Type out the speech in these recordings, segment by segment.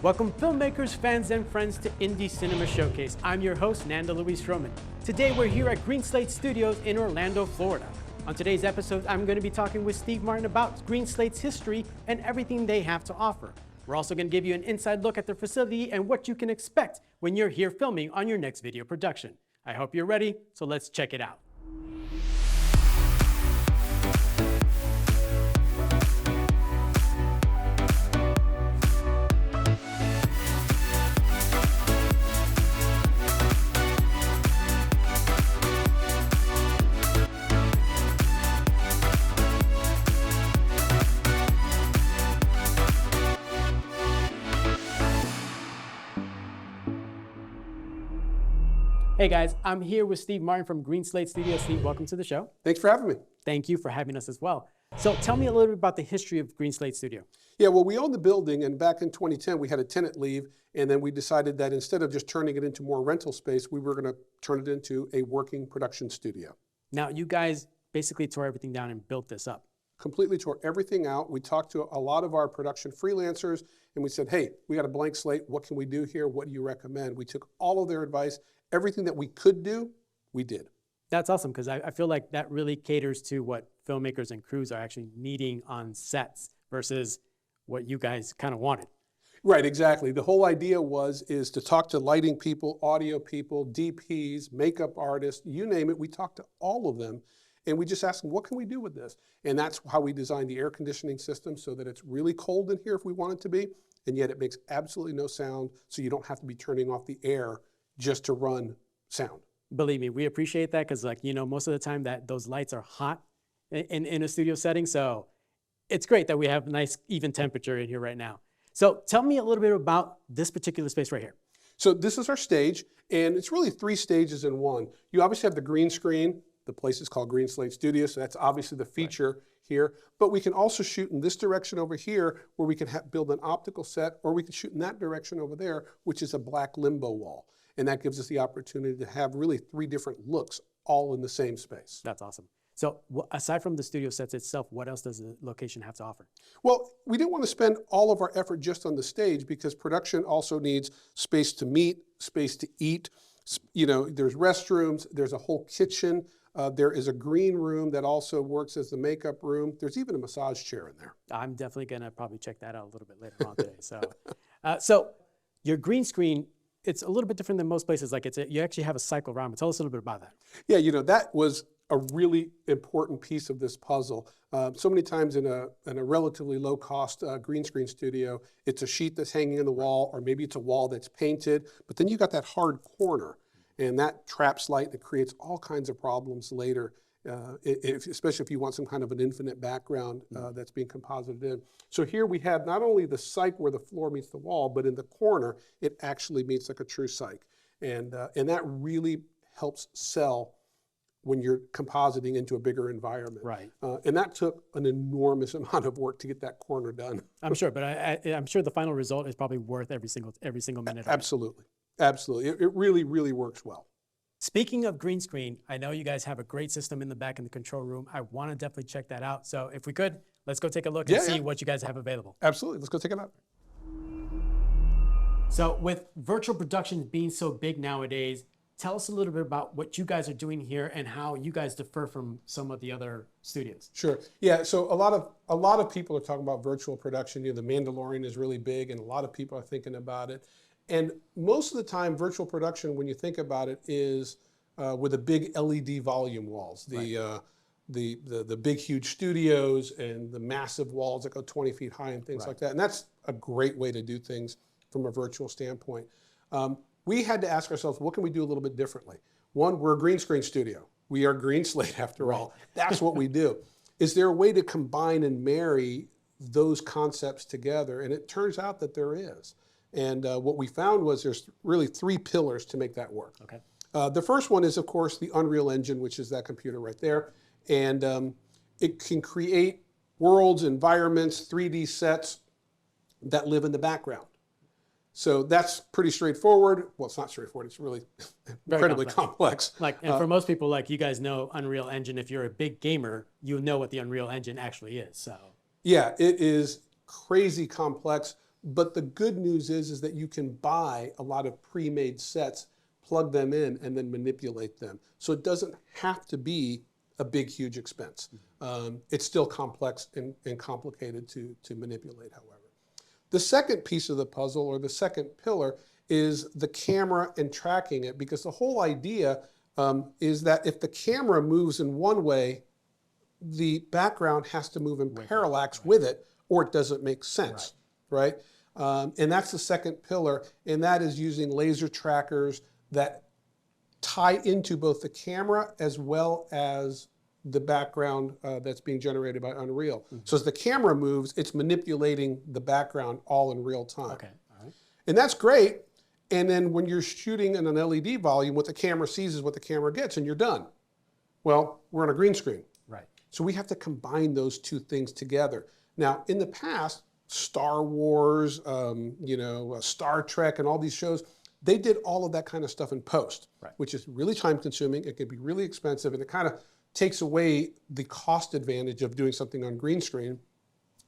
Welcome filmmakers, fans, and friends to Indie Cinema Showcase. I'm your host, Nanda Luis Roman. Today we're here at Green Slate Studios in Orlando, Florida. On today's episode, I'm going to be talking with Steve Martin about Green Slate's history and everything they have to offer. We're also going to give you an inside look at their facility and what you can expect when you're here filming on your next video production. I hope you're ready, so let's check it out. Hey guys, I'm here with Steve Martin from Green Slate Studios. Steve, welcome to the show. Thanks for having me. Thank you for having us as well. So tell me a little bit about the history of Green Slate Studio. Yeah, well, we own the building, and back in 2010, we had a tenant leave, and then we decided that instead of just turning it into more rental space, we were going to turn it into a working production studio. Now, you guys basically tore everything down and built this up. Completely tore everything out. We talked to a lot of our production freelancers, and we said, hey, we got a blank slate. What can we do here? What do you recommend? We took all of their advice. Everything that we could do, we did. That's awesome, because I feel like that really caters to what filmmakers and crews are actually needing on sets versus what you guys kind of wanted. Right, exactly. The whole idea is to talk to lighting people, audio people, DPs, makeup artists, you name it. We talked to all of them, and we just asked them, what can we do with this? And that's how we designed the air conditioning system, so that it's really cold in here if we want it to be, and yet it makes absolutely no sound, so you don't have to be turning off the air just to run sound. Believe me, we appreciate that, because most of the time that those lights are hot in a studio setting. So it's great that we have nice even temperature in here right now. So tell me a little bit about this particular space right here. So this is our stage, and it's really 3 stages in one. You obviously have the green screen. The place is called Green Slate Studios, so that's obviously the feature here. But we can also shoot in this direction over here, where we can build an optical set, or we can shoot in that direction over there, which is a black limbo wall. And that gives us the opportunity to have really 3 different looks all in the same space. That's awesome. So aside from the studio sets itself, what else does the location have to offer? Well, we didn't want to spend all of our effort just on the stage, because production also needs space to meet, space to eat. You know, there's restrooms, there's a whole kitchen. There is a green room that also works as the makeup room. There's even a massage chair in there. I'm definitely going to probably check that out a little bit later on today. So your green screen, it's a little bit different than most places. You actually have a cycle around. Tell us a little bit about that. Yeah, you know, that was a really important piece of this puzzle. So many times in a relatively low cost green screen studio, it's a sheet that's hanging in the wall, or maybe it's a wall that's painted, but then you got that hard corner, and that traps light that creates all kinds of problems later, especially if you want some kind of an infinite background that's being composited in. So here we have not only the cyc where the floor meets the wall, but in the corner, it actually meets like a true cyc. And that really helps sell when you're compositing into a bigger environment. Right. And that took an enormous amount of work to get that corner done. I'm sure, but I'm sure the final result is probably worth every single minute. Absolutely. Absolutely. It really, really works well. Speaking of green screen, I know you guys have a great system in the back in the control room. I want to definitely check that out. So if we could, let's go take a look and see what you guys have available. Absolutely. Let's go take it out. So with virtual productions being so big nowadays, tell us a little bit about what you guys are doing here and how you guys differ from some of the other studios. Sure. Yeah. So a lot of people are talking about virtual production. You know, The Mandalorian is really big, and a lot of people are thinking about it. And most of the time, virtual production, when you think about it, is with the big LED volume walls, the big, huge studios and the massive walls that go 20 feet high and things like that. And that's a great way to do things from a virtual standpoint. We had to ask ourselves, what can we do a little bit differently? One, we're a green screen studio. We are Green Slate, after all. That's what we do. Is there a way to combine and marry those concepts together? And it turns out that there is. And what we found was there's really 3 pillars to make that work. Okay. The first one is, of course, the Unreal Engine, which is that computer right there. And it can create worlds, environments, 3D sets that live in the background. So that's pretty straightforward. Well, it's not straightforward. It's really incredibly complex. And for most people, you guys know Unreal Engine. If you're a big gamer, you know what the Unreal Engine actually is. So yeah, it is crazy complex. But the good news is that you can buy a lot of pre-made sets, plug them in, and then manipulate them. So it doesn't have to be a big, huge expense. It's still complex and complicated to manipulate, however. The second piece of the puzzle, or the second pillar, is the camera and tracking it, because the whole idea is that if the camera moves in one way, the background has to move in parallax with it, or it doesn't make sense, right? And that's the second pillar, and that is using laser trackers that tie into both the camera as well as the background that's being generated by Unreal. So as the camera moves, it's manipulating the background all in real time. Okay, all right. And that's great. And then when you're shooting in an LED volume, what the camera sees is what the camera gets, and you're done. Well, we're on a green screen. Right. So we have to combine those two things together. Now, in the past, Star Wars, Star Trek, and all these shows, they did all of that kind of stuff in post, which is really time consuming. It can be really expensive, and it kind of takes away the cost advantage of doing something on green screen.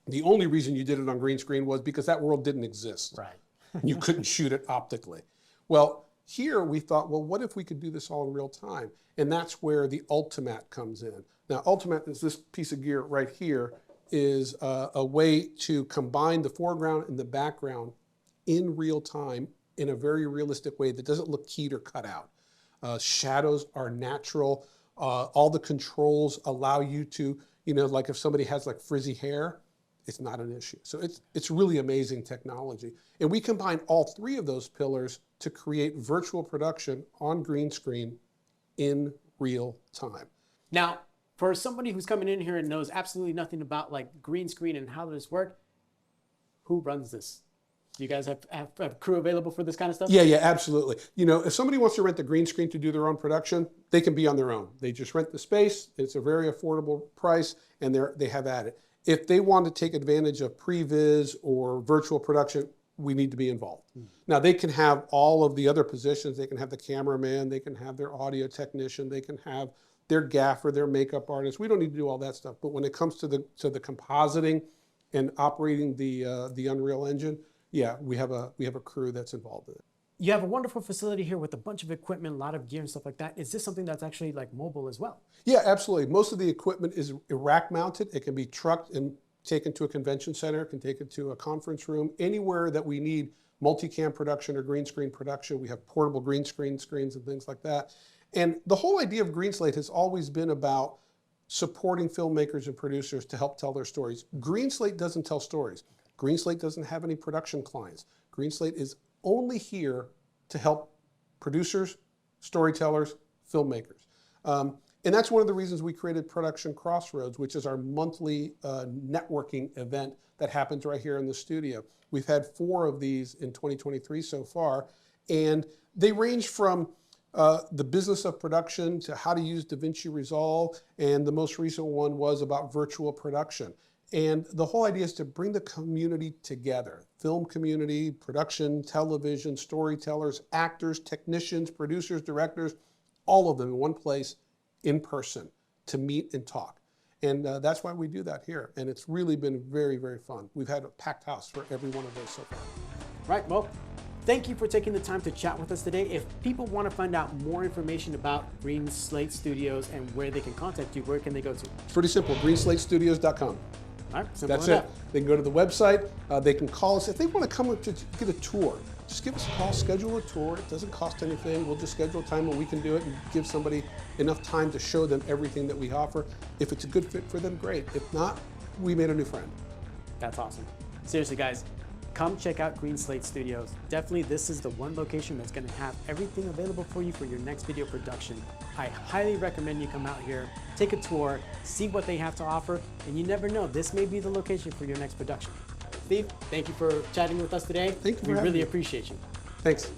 The only reason you did it on green screen was because that world didn't exist. Right. You couldn't shoot it optically. Well, here we thought, well, what if we could do this all in real time? And that's where the Ultimat comes in. Now, Ultimat is this piece of gear right here, is a way to combine the foreground and the background in real time in a very realistic way that doesn't look keyed or cut out. Shadows are natural. All the controls allow you to, like if somebody has like frizzy hair, it's not an issue. So it's really amazing technology. And we combine all three of those pillars to create virtual production on green screen in real time. Now, for somebody who's coming in here and knows absolutely nothing about like green screen and how this works, who runs this? Do you guys have a crew available for this kind of stuff? Yeah, absolutely. If somebody wants to rent the green screen to do their own production, they can be on their own. They just rent the space. It's a very affordable price, and they have at it. If they want to take advantage of previs or virtual production, we need to be involved. Now, they can have all of the other positions. They can have the cameraman. They can have their audio technician. They can have their gaffer, their makeup artist. We don't need to do all that stuff. But when it comes to the compositing and operating the Unreal Engine, yeah, we have a crew that's involved in it. You have a wonderful facility here with a bunch of equipment, a lot of gear and stuff like that. Is this something that's actually like mobile as well? Yeah, absolutely. Most of the equipment is rack mounted. It can be trucked and taken to a convention center, can take it to a conference room. Anywhere that we need multicam production or green screen production, we have portable green screens and things like that. And the whole idea of Green Slate has always been about supporting filmmakers and producers to help tell their stories. Green Slate doesn't tell stories. Green Slate doesn't have any production clients. Green Slate is only here to help producers, storytellers, filmmakers. And that's one of the reasons we created Production Crossroads, which is our monthly networking event that happens right here in the studio. We've had 4 of these in 2023 so far, and they range from the business of production to how to use DaVinci Resolve, and the most recent one was about virtual production. And the whole idea is to bring the community together. Film community, production, television, storytellers, actors, technicians, producers, directors, all of them in one place, in person, to meet and talk. And that's why we do that here. And it's really been very, very fun. We've had a packed house for every one of those so far. Right, well, thank you for taking the time to chat with us today. If people want to find out more information about Green Slate Studios and where they can contact you, where can they go to? It's pretty simple, greenslatestudios.com. All right, That's it. They can go to the website. They can call us. If they want to come to get a tour, just give us a call, schedule a tour. It doesn't cost anything. We'll just schedule a time when we can do it and give somebody enough time to show them everything that we offer. If it's a good fit for them, great. If not, we made a new friend. That's awesome. Seriously, guys, come check out Green Slate Studios. Definitely, this is the one location that's going to have everything available for you for your next video production. I highly recommend you come out here, take a tour, see what they have to offer, and you never know, this may be the location for your next production. Steve, thank you for chatting with us today. Thank you. We really appreciate you. Thanks.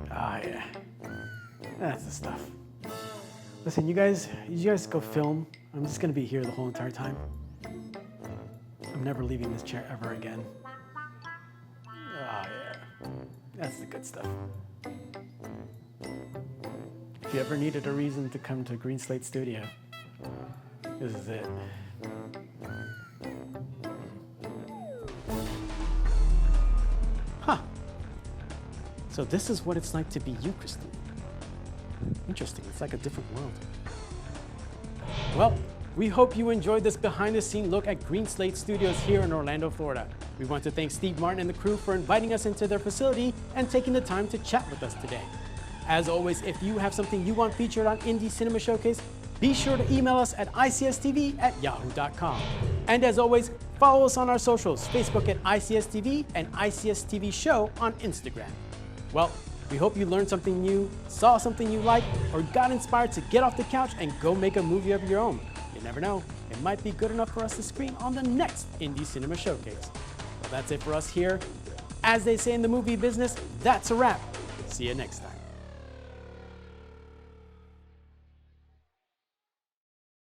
Ah, yeah. That's the stuff. Listen, you guys go film. I'm just gonna be here the whole entire time. I'm never leaving this chair ever again. That's the good stuff. If you ever needed a reason to come to Green Slate Studio, this is it. Huh. So this is what it's like to be you, Christine. Interesting. It's like a different world. Well, we hope you enjoyed this behind-the-scenes look at Green Slate Studios here in Orlando, Florida. We want to thank Steve Martin and the crew for inviting us into their facility and taking the time to chat with us today. As always, if you have something you want featured on Indie Cinema Showcase, be sure to email us at icstv@yahoo.com. And as always, follow us on our socials, Facebook at ICSTV and ICSTV Show on Instagram. Well, we hope you learned something new, saw something you like, or got inspired to get off the couch and go make a movie of your own. You never know, it might be good enough for us to screen on the next Indie Cinema Showcase. Well, that's it for us here. As they say in the movie business, that's a wrap. See you next time.